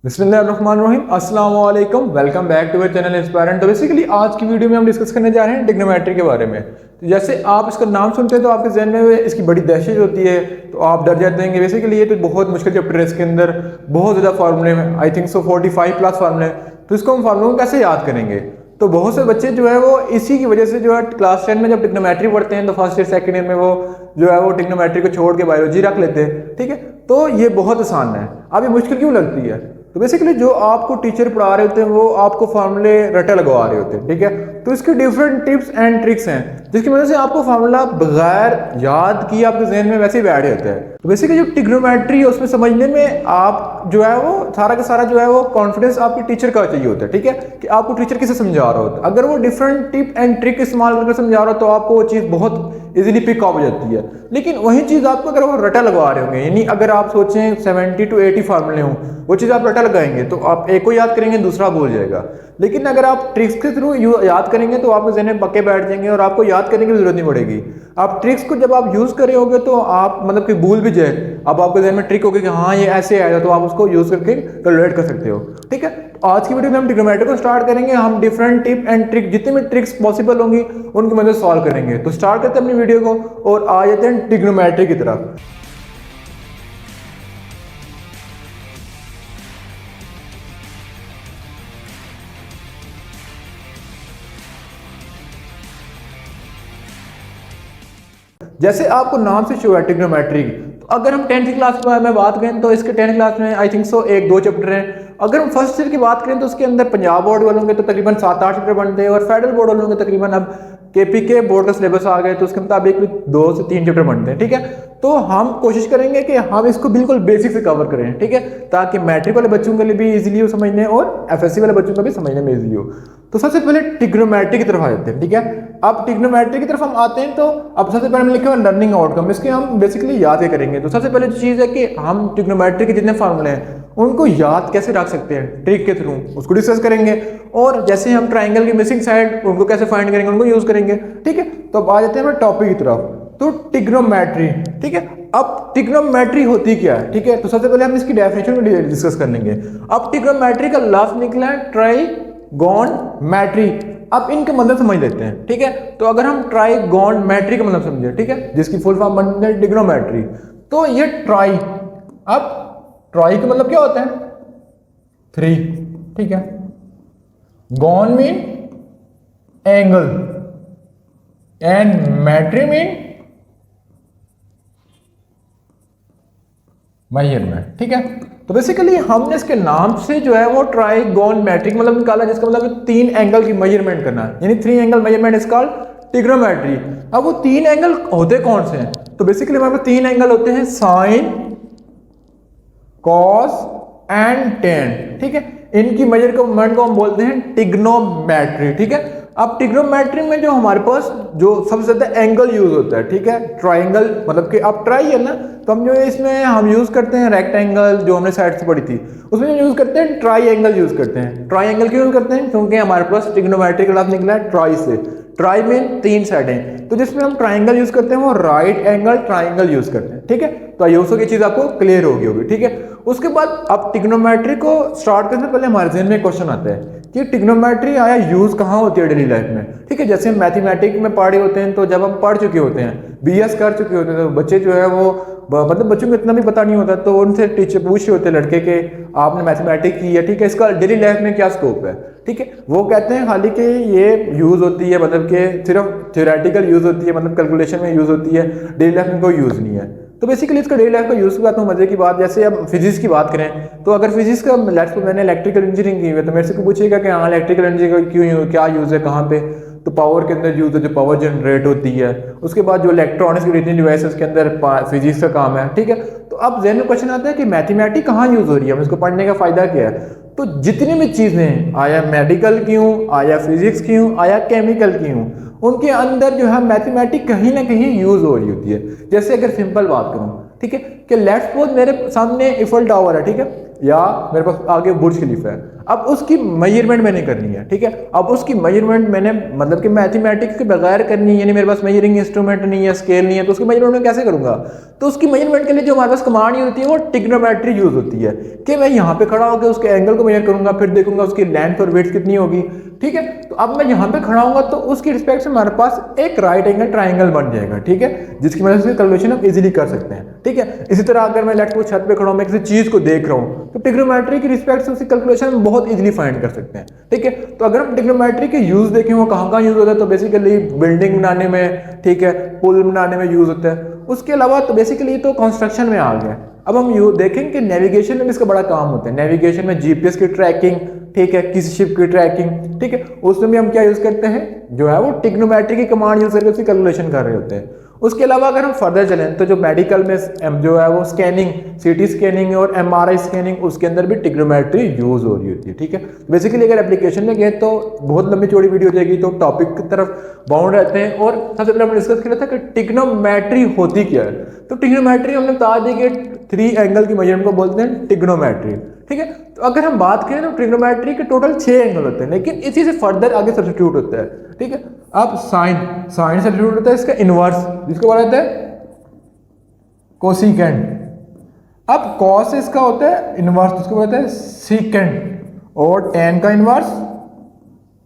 बिस्मिल्लाहिर्रहमानिर्रहीम, अस्सलाम वालेकुम, welcome back to our channel Inspirant. तो बेसिकली आज की वीडियो में हम डिस्कस करने जा रहे हैं ट्रिग्नोमेट्री के बारे में। तो जैसे आप इसका नाम सुनते हैं तो आपके जहन में इसकी बड़ी दहशत होती है, तो आप डर जाते हैं कि बेसिकली ये तो बहुत मुश्किल चैप्टर है, इसके अंदर बहुत ज़्यादा फार्मूले हैं, आई थिंक सो 45 प्लस फार्मूले हैं, तो इसको हम फार्मूलों को कैसे याद करेंगे। तो बहुत से बच्चे जो है वो इसी की वजह से जो है क्लास 10 में जब ट्रिग्नोमेट्री पढ़ते हैं तो फर्स्ट ईयर सेकंड ईयर में वो जो है वो ट्रिग्नोमेट्री को छोड़ के बायोलॉजी रख लेते हैं। ठीक है, तो ये बहुत आसान है। अब ये मुश्किल क्यों लगती है? तो बेसिकली जो आपको टीचर पढ़ा रहे होते हैं वो आपको फार्मूले रटा लगवा रहे होते हैं। ठीक है, तो इसके डिफरेंट टिप्स एंड ट्रिक्स हैं जिसकी वजह से आपको फार्मूला बगैर याद किए आपके जहन में वैसे ही बैठ जाता है। तो बेसिकली जो ट्रिग्नोमेट्री है उसमें समझने में आप जो है वो सारा का सारा जो है वो कॉन्फिडेंस आपके टीचर का चाहिए होता है। ठीक है, कि आपको टीचर किसे समझा रहा होता है। अगर वो डिफरेंट टिप एंड ट्रिक इस्तेमाल करके समझा रहा हो तो आपको वो चीज़ बहुत इजीली पिक अप हो जाती है। लेकिन वही चीज़ आपको अगर वो रटा लगवा रहे होंगे, यानी अगर आप सोचें 70 to 80 फार्मूले हों, वो चीज़ आप रटा लगाएंगे तो आप एक को याद करेंगे दूसरा भूल जाएगा। लेकिन अगर आप ट्रिक्स के थ्रू याद करेंगे तो आपके जहन में पक्के बैठ जाएंगे और आपको याद करने की जरूरत नहीं पड़ेगी। आप ट्रिक्स को जब आप यूज़ कर रहे होगे तो आप मतलब कि भूल भी जाए, अब आपके जहन में ट्रिक होगी कि हाँ ये ऐसे आएगा, तो आप उसको यूज़ करके कैलकुलेट कर सकते हो। ठीक है, तो आज की वीडियो में हम ट्रिग्नोमेट्री को स्टार्ट करेंगे। हम डिफरेंट टिप एंड ट्रिक जितने भी ट्रिक्स पॉसिबल होंगी उनकी मदद सॉल्व करेंगे। तो स्टार्ट करते हैं अपनी वीडियो को और आ जाते हैं ट्रिग्नोमेट्री की तरफ। जैसे आपको नाम से शो है ट्रिग्नोमेट्री, तो अगर हम 10th क्लास में बात करें तो इसके 10th क्लास में आई थिंक सो 1-2 चैप्टर हैं। अगर हम फर्स्ट ईयर की बात करें तो उसके अंदर पंजाब बोर्ड वालों के तो तकरीबन 7-8 चैप्टर बनते हैं और फेडरल बोर्ड वालों के तकरीबन अब केपीके बोर्ड का सिलेबस आ गए तो उसके मुताबिक भी 2 से 3 चैप्टर बनते हैं। ठीक है, तो हम कोशिश करेंगे कि हम इसको बिल्कुल बेसिक से कवर करें। ठीक है, ताकि मैट्रिक वाले बच्चों के लिए भी इजीली हो समझने और एफएससी वाले बच्चों को भी समझने में इजी हो। तो सबसे पहले ट्रिग्नोमेट्री की तरफ आ जाते हैं। ठीक है, अब ट्रिग्नोमेट्री की तरफ हम आते हैं तो अब सबसे पहले हम लिखे हुआ लर्निंग आउटकम, इसके हम बेसिकली याद ही करेंगे। तो सबसे पहले चीज़ है कि हम ट्रिग्नोमेट्री के जितने फार्मूले हैं उनको याद कैसे रख सकते हैं ट्रिक के थ्रू, उसको डिस्कस करेंगे। और जैसे हम ट्राइंगल की मिसिंग साइड उनको कैसे फाइंड करेंगे, उनको यूज करेंगे। ठीक है, तो अब आ जाते हैं टॉपिक की तरफ। तो ट्रिग्नोमेट्री, ठीक है, अब ट्रिग्नोमेट्री होती क्या है? ठीक है, तो सबसे पहले हम इसकी डेफिनेशन को डिस्कस कर लेंगे। अब ट्रिग्नोमेट्री का लफ्ज निकला है ट्राइगोनमेट्री। अब इनके मतलब समझ लेते हैं। ठीक है, तो अगर हम ट्राइगोनमेट्री का मतलब समझे, ठीक है, जिसकी फुल फॉर्म बनती है ट्रिग्नोमेट्री, तो ये ट्राई, अब ट्राई का मतलब क्या होता है? 3। ठीक है, gon mean angle and metry mean measurement. ठीक है, तो बेसिकली हमने इसके नाम से जो है वो ट्राइगोनमेट्रिक मतलब निकाला, जिसका मतलब 3 एंगल की मेजरमेंट करना, यानी 3 angle measurement is called trigonometry. अब वो 3 एंगल होते कौन से हैं? तो बेसिकली हमारे पास 3 एंगल होते हैं, साइन, कॉस एंड टेन। ठीक है, इनकी मेजरमेंट को हम बोलते हैं ट्रिग्नोमेट्री। ठीक है, अब ट्रिग्नोमेट्री में जो हमारे पास जो सबसे ज्यादा एंगल यूज होता है, ठीक है, ट्राइंगल मतलब कि अब ट्राई है ना, तो हम जो इसमें हम यूज करते हैं रेक्टेंगल, जो हमने साइड से पढ़ी थी उसमें हम यूज करते हैं ट्राई एंगल यूज करते हैं। ट्राई एंगल क्यों यूज करते हैं? क्योंकि हमारे पास ट्रिग्नोमेट्री का लफ्ज निकला है ट्राई से। ट्राई में 3 साइडें, तो जिसमें हम ट्राइंगल यूज करते हैं वो राइट एंगल ट्राइंगल यूज करते हैं। ठीक है, तो आई होप की चीज आपको क्लियर होगी। ठीक है, उसके बाद अब ट्रिग्नोमेट्री को स्टार्ट करने से पहले हमारे जहन में क्वेश्चन आता है कि ट्रिग्नोमेट्री आया यूज कहाँ होती है डेली लाइफ में। ठीक है, जैसे हम मैथमेटिक्स में पढ़े होते हैं, तो जब हम पढ़ चुके होते हैं, बीएस कर चुके होते हैं, तो बच्चे जो है वो मतलब बच्चों को इतना भी पता नहीं होता, तो उनसे टीचर पूछ रहे होते हैं लड़के के आपने मैथमेटिक्स की है, ठीक है, इसका डेली लाइफ में क्या स्कोप है। ठीक है, वो कहते हैं खाली कि ये यूज होती है, मतलब कि सिर्फ थ्योरेटिकल यूज होती है, मतलब कैलकुलेशन में यूज होती है, डेली लाइफ में कोई यूज नहीं है। तो बेसिकली इसका डेली लाइफ का यूज की बात हूँ, मजे की बात। जैसे अब फिजिक्स की बात करें तो अगर फिजिक्स का मैंने इलेक्ट्रिकल इंजीनियरिंग की हुई है, तो मेरे से पूछेगा कि हाँ इलेक्ट्रिकल इंजीनियरिंग क्यों, क्या यूज है, कहाँ पे? तो पावर के अंदर यूज है, जो पावर जनरेट होती है। उसके बाद जो इलेक्ट्रॉनिक्स की डिवाइसेस के अंदर फिजिक्स का काम है। ठीक है, तो अब जहन में क्वेश्चन आता है कि मैथमेटिक्स कहाँ यूज हो रही है, इसको पढ़ने का फायदा क्या है? तो जितनी भी चीजें, आया मेडिकल की हूँ, आया फिजिक्स की हूँ, आया केमिकल की हूँ, उनके अंदर जो है मैथमेटिक्स कहीं ना कहीं यूज हो रही होती है। जैसे अगर सिंपल बात करूँ, ठीक है, कि लेट्स सपोज मेरे सामने इफल टावर है, ठीक है, या मेरे पास आगे बुर्ज खलीफा है। अब उसकी मेजरमेंट मैंने करनी है, ठीक है। अब उसकी मेजरमेंट मैंने मतलब कि मैथमेटिक्स के बगैर करनी है, यानी मेरे पास मेजरिंग इंस्ट्रूमेंट नहीं है, स्केल नहीं है, तो उसकी मेजरमेंट मैं कैसे करूंगा? तो उसकी मेजरमेंट के लिए जो हमारे पास कमांड यूज होती है वो ट्रिग्नोमेट्री यूज होती है, कि मैं यहाँ पे खड़ा होकर उसके एंगल को मेजर करूंगा, फिर देखूंगा उसकी लेंथ और विड्थ कितनी होगी, ठीक है। तो अब मैं यहाँ पे खड़ा होऊंगा तो उसकी रिस्पेक्ट से हमारे पास एक राइट एंगल ट्राइंगल बन जाएगा, ठीक है, जिसकी वजह से कैलकुलेशन हम इजीली कर सकते हैं, ठीक है। इसी तरह अगर मैं लेट्स सपोज छत पे खड़ा हूं, मैं किसी चीज को देख रहा हूं, तो ट्रिग्नोमेट्री की रिस्पेक्ट से उसकी कैलकुलेशन हम बहुत इजीली फाइंड कर सकते हैं, ठीक है। तो अगर हम ट्रिग्नोमेट्री के यूज देखें वो कहाँ यूज होता है, तो बेसिकली बिल्डिंग बनाने में, ठीक है, पुल बनाने में यूज होता है। उसके अलावा तो बेसिकली तो कंस्ट्रक्शन में आ गया। अब हम यू देखें कि नेविगेशन में इसका बड़ा काम होता है। नेविगेशन में जीपीएस की ट्रैकिंग, ठीक है, किसी शिप की ट्रैकिंग, ठीक है, उसमें भी हम क्या यूज करते हैं, जो है वो ट्रिग्नोमेट्री की कमांड यूज करके उसकी कैलकुलेशन कर रहे होते हैं। उसके अलावा अगर हम फर्दर चलें तो जो मेडिकल में जो है वो स्कैनिंग, सीटी स्कैनिंग और एमआरआई स्कैनिंग, उसके अंदर भी ट्रिग्नोमेट्री यूज हो रही होती है, ठीक है। बेसिकली अगर एप्लीकेशन में गए तो बहुत लंबी चौड़ी वीडियो हो जाएगी, तो टॉपिक की तरफ बाउंड रहते हैं। और सबसे पहले हमने डिस्कस किया था कि ट्रिग्नोमेट्री होती क्या है। तो ट्रिग्नोमेट्री हमने बता दी कि 3 एंगल की मेजरमेंट को बोलते हैं ट्रिग्नोमेट्री, ठीक है। तो अगर हम बात करें तो ट्रिग्नोमेट्री के टोटल 6 एंगल होते हैं, लेकिन इसी से फर्दर आगे सब्स्टिट्यूट होता है, ठीक है। अब साइन सब्स्टिट्यूट होता है इसका इनवर्स, जिसको बोला जाता है कोसिकेंड। अब कॉस इसका होता है इनवर्स, जिसको बोला जाता है सीकेंड, और टेन का इनवर्स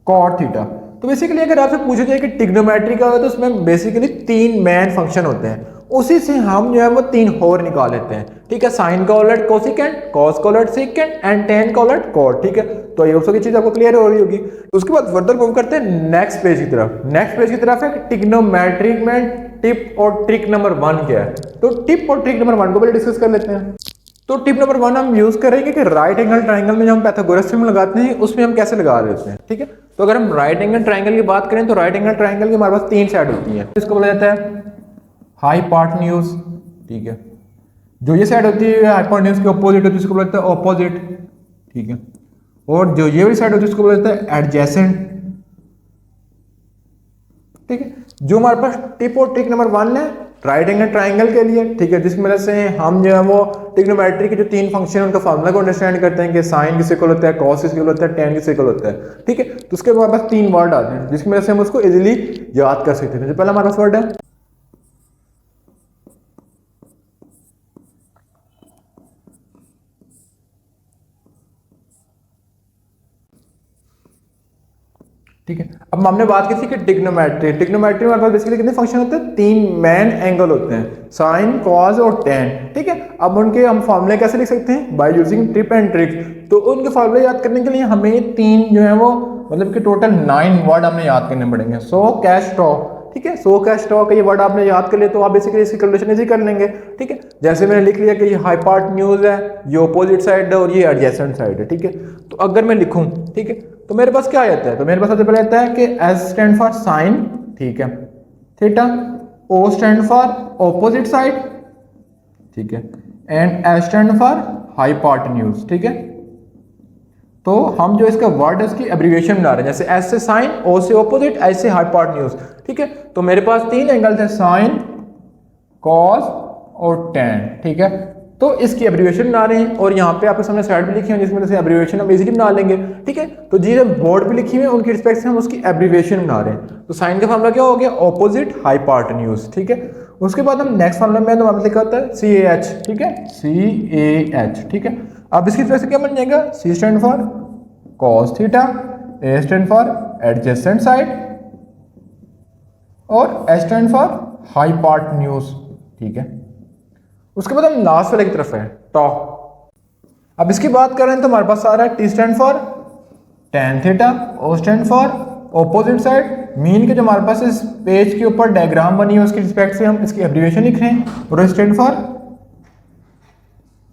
कॉट थीटा। तो बेसिकली अगर आपसे पूछा जाए कि ट्रिग्नोमेट्री का होता है तो उसमें बेसिकली 3 मेन फंक्शन होते हैं, उसी से हम जो है वो 3 और निकाल लेते हैं, ठीक है। साइन का उलट कोसिकेंड, कॉस का उलट सीकेंड एंड टेन का उलट कॉट, ठीक है। तो ये उसकी चीज आपको क्लियर हो रही होगी। उसके बाद फर्दर मूव करते हैं नेक्स्ट पेज की तरफ। नेक्स्ट पेज की तरफ है ट्रिग्नोमेट्री में टिप और ट्रिक नंबर 1 क्या है। तो टिप और ट्रिक नंबर 1 को पहले डिस्कस कर लेते हैं। तो टिप नंबर 1 हम यूज करेंगे कि राइट एंगल ट्राइंगल में जो हम पाइथागोरस थ्योरम लगाते हैं उसमें हम कैसे लगा देते हैं, ठीक है। तो अगर हम राइट एंगल ट्राइंगल की बात करें तो राइट एंगल ट्राइंगल की हमारे पास 3 साइड होती है। इसको बोला जाता है हाइपोटेन्यूज, ठीक है। जो ये साइड होती है हाइपोटेन्यूज के ऑपोजिट होती है, इसको बोला जाता है ऑपोजिट, ठीक है। और जो ये वाली साइड होती है उसको बोला जाता है एडजेसेंट, ठीक है। जो हमारे पास टिप और ट्रिक नंबर 1 है राइट एंगल ट्राइंगल के लिए, ठीक है, जिसकी वजह से हम जो है वो ट्रिग्नोमेट्री के जो 3 फंक्शन है उनका फार्मूला को अंडरस्टैंड करते हैं कि साइन किस इक्वल होता है, कॉस किस इक्वल होता है, टेन किस इक्वल होता है, ठीक है। तो उसके हमारे पास 3 वर्ड आते हैं जिसकी वजह से हम उसको इजीली याद कर सकते हैं। जो पहला हमारा पास वर्ड है ठीक है। अब हमने बात की थी कि ट्रिग्नोमेट्री में हमारे पास बेसिकली कितने फंक्शन होते हैं, 3 मेन एंगल होते हैं, साइन, कॉस और टेन, ठीक है। अब उनके हम फॉर्मूले कैसे लिख सकते हैं, by using tip and trick. तो उनके फॉर्मूले याद करने के लिए हमें 3 जो है वो मतलब कि टोटल 9 वर्ड हमें याद करने पड़ेंगे। सो कैश टॉ, ठीक है, सो कैश टॉ का ये वर्ड आपने याद कर लिया तो आप बेसिकली इसकी कैलकुलेशन इजी कर लेंगे, ठीक है। जैसे मैंने लिख लिया कि ये हाइपोटेन्यूज है, ये ऑपोजिट साइड है और ये एडजेसेंट साइड है, ठीक है। तो अगर मैं लिखूं, ठीक है, तो मेरे पास क्या आ जाता है, तो मेरे पास सबसे पहले आता है कि S स्टैंड फॉर साइन, ठीक है, theta, O stand for opposite side, ठीक है, and S stand for hypotenuse, ठीक है। तो हम जो इसका वर्ड है उसकी एब्रीविएशन बना रहे हैं, जैसे S से साइन, O से ऑपोजिट, I से हाइपोटेन्यूज, ठीक है। तो मेरे पास 3 एंगल थे, साइन, कॉस और टेन, ठीक है। तो इसकी एब्रीविएशन बना रहे हैं और यहाँ पे आपके सामने साइड भी लिखी है जिसमें से एब्रीविएशन हम इजीली बना लेंगे, ठीक है। तो जी बोर्ड पे लिखी हुई है उनकी रिस्पेक्ट से हम उसकी एब्रीविएशन बना रहे हैं। तो साइन का फार्मूला क्या हो गया, ऑपोजिट हाइपोटेन्यूज, ठीक है। उसके बाद हम नेक्स्ट फार्मूला में वहां पे लिखा होता है CAH, ठीक है, CAH, ठीक है। अब इसकी तरफ से क्या बन जाएगा, C stand for cos theta, A stand for adjacent side और S स्टैंड फॉर हाइपोटेन्यूज, ठीक है। उसके बाद हम लास्ट वाले की तरफ है टॉ। अब इसकी बात करें तो हमारे पास आ रहा है T stand for tan theta, O stand for opposite side. Mean के जो हमारे पास इस पेज के ऊपर डायग्राम बनी है उसकी रिस्पेक्ट से हम इसकी एब्रीविएशन लिख रहे हैं और स्टैंड फॉर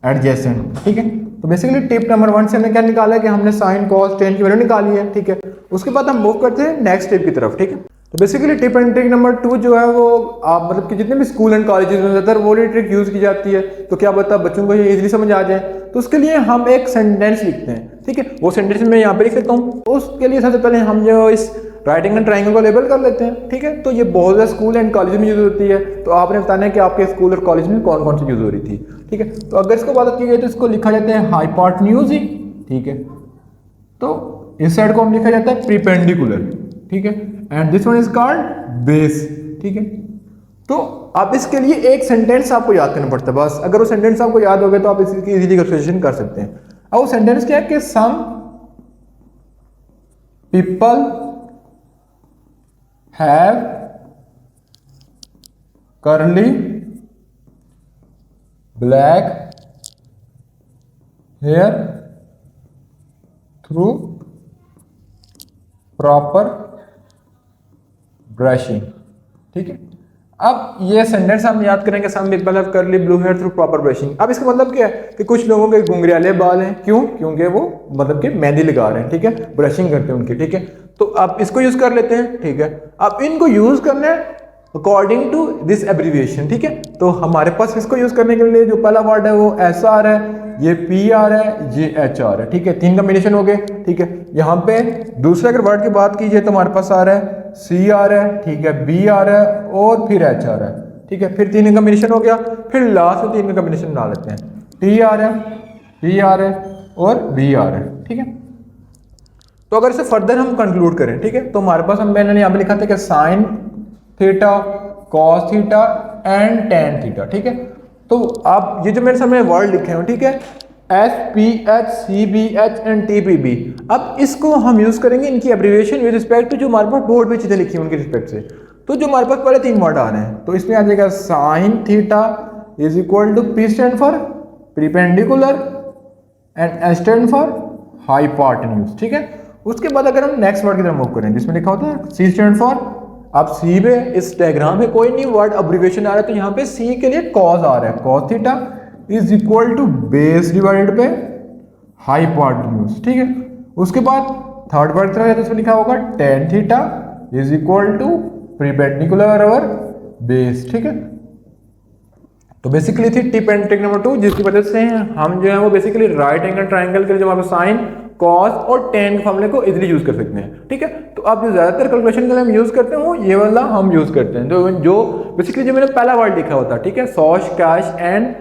एडजेसेंट, ठीक है। तो बेसिकली टिप नंबर 1 से हमने क्या निकाला है कि हमने साइन, कॉस, टेन की वैल्यू निकाली है, ठीक है। उसके बाद हम मूव करते हैं नेक्स्ट टिप की तरफ, ठीक है। तो basically tip and trick number 2 जो है वो आप मतलब कि जितने भी स्कूल एंड कॉलेजेस में ज़्यादातर वो ट्रिक यूज की जाती है। तो क्या पता बच्चों को ये इजीली समझ आ जाए, तो उसके लिए हम एक सेंटेंस लिखते हैं, ठीक है। वो सेंटेंस मैं यहाँ पे लिख लेता हूँ। उसके लिए सबसे पहले हम जो इस राइट एंगल ट्राइंगल को लेबल कर लेते हैं, ठीक है। तो ये बहुत ज़्यादा स्कूल एंड कॉलेज में यूज होती है, तो आपने बताना है कि आपके स्कूल और कॉलेज में कौन कौन सी यूज हो रही थी, ठीक है। तो अगर इसको बात की जाए तो इसको लिखा जाता है हाइपोटेन्यूज ही, ठीक है, तो इस साइड को हम लिखा जाता है प्रीपेंडिकुलर, ठीक है, and this one is called base, ठीक है। तो आप इसके लिए एक सेंटेंस आपको याद करना पड़ता है बस, अगर वो सेंटेंस आपको याद हो गया तो आप इसकी इजीली कैलकुलेशन कर सकते हैं। अब वो सेंटेंस क्या है कि some people have curly black hair through proper brushing, ठीक है। अब ये सेंटेंस हम याद करेंगे some people have curly blue hair through proper brushing. अब इसका मतलब क्या है कि कुछ लोगों के घुंघराले बाल हैं, क्यों? क्योंकि वो मतलब कि मेहंदी लगा रहे हैं, ठीक है, ब्रशिंग करते हैं उनकी, ठीक है। तो आप इसको यूज कर लेते हैं, ठीक है। अब इनको यूज करना है अकॉर्डिंग टू दिस एब्रीविएशन, ठीक है। तो हमारे पास इसको यूज करने के लिए जो पहला वर्ड है वो SR है, ये PR है, ये HR है, ठीक है। 3 कॉम्बिनेशन हो गए, ठीक है। यहाँ पे दूसरे अगर वर्ड की बात कीजिए तो हमारे पास आ रहा है CR है, ठीक है, BR है और फिर HR है, ठीक है। फिर 3 कॉम्बिनेशन हो गया, फिर लास्ट में 3 का कॉम्बिनेशन बना लेते हैं, TR है, PR है और BR है, ठीक है। तो अगर इसे फर्दर हम कंक्लूड करें, ठीक है, तो हमारे पास मैंने यहाँ पे लिखा था कि sine theta, cos theta and tan theta, ठीक है। तो आप ये जो मेरे सामने वर्ड लिखे हैं, ठीक है, SPH, CBH एंड TPB, अब इसको हम यूज करेंगे इनकी एब्रीविएशन विद रिस्पेक्ट टू जो हमारे पास बोर्ड में चीजें लिखी हैं उनके रिस्पेक्ट से। तो जो हमारे पास पहले 3 वर्ड आ रहे हैं, तो इसमें आ जाएगा sine theta is equal to P stand for perpendicular and S stand for hypotenuse, ठीक है। उसके बाद अगर हम नेक्स्ट वर्ड की तरफ मूव करें जिसमें लिखा होता है C स्टैंड फॉर, अब C में इस डायग्राम में कोई नहीं वर्ड एब्रीविएशन आ रहा है, तो यहाँ पे C के लिए कॉस आ रहा है, cos theta is equal to base divided पे हाइपोटेन्यूज, ठीक है। उसके बाद थर्ड वर्ड तरफ इसमें लिखा होगा tan theta is equal to perpendicular over base, ठीक है। तो बेसिकली थी टिप एंड ट्रिक नंबर 2, जिसकी वजह से हम जो है वो बेसिकली राइट एंगल ट्राइंगल के लिए जो हमारे साइन, कॉस और टेन के फॉर्मूले को इजीली यूज कर सकते हैं, ठीक है। तो अब जो ज्यादातर कैलकुलेशन के लिए हम यूज करते हैं वो ये वाला हम यूज करते हैं, जो बेसिकली जो मैंने पहला वर्ड लिखा होता है, ठीक है, सॉश, कैश एंड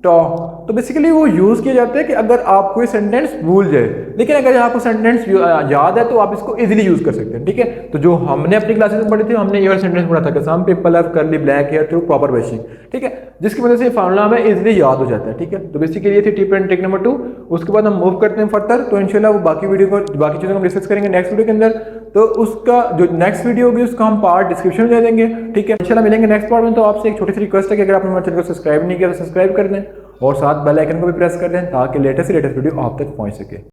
टॉक। तो बेसिकली वो यूज किए जाते हैं कि अगर आप कोई सेंटेंस भूल जाए, लेकिन अगर आपको सेंटेंस याद है तो आप इसको इजीली यूज कर सकते हैं, ठीक है। तो जो हमने अपनी क्लासेस में पढ़ी थी, हमने ये वाला सेंटेंस पढ़ा था कि some people have curly black hair through proper brushing, ठीक है, जिसकी वजह से फार्मूला हमें इजीली याद हो जाता है, ठीक है। तो बेसिकली ये थी टिप एंड ट्रिक नंबर 2। उसके बाद हम मूव करते हैं फर्दर, तो इंशाल्लाह वो बाकी चीजों को हम डिस्कस करेंगे नेक्स्ट वीडियो के अंदर। तो उसका जो नेक्स्ट वीडियो होगी उसका हम पार्ट डिस्क्रिप्शन में दे देंगे, ठीक है। इंशाल्लाह मिलेंगे नेक्स्ट पार्ट में। तो आपसे एक छोटी सी रिक्वेस्ट है कि अगर आपने हमारे चैनल को सब्सक्राइब नहीं किया तो सब्सक्राइब कर दें और साथ बेल आइकन को भी प्रेस कर दें ताकि लेटेस्ट वीडियो आप तक पहुंच सके।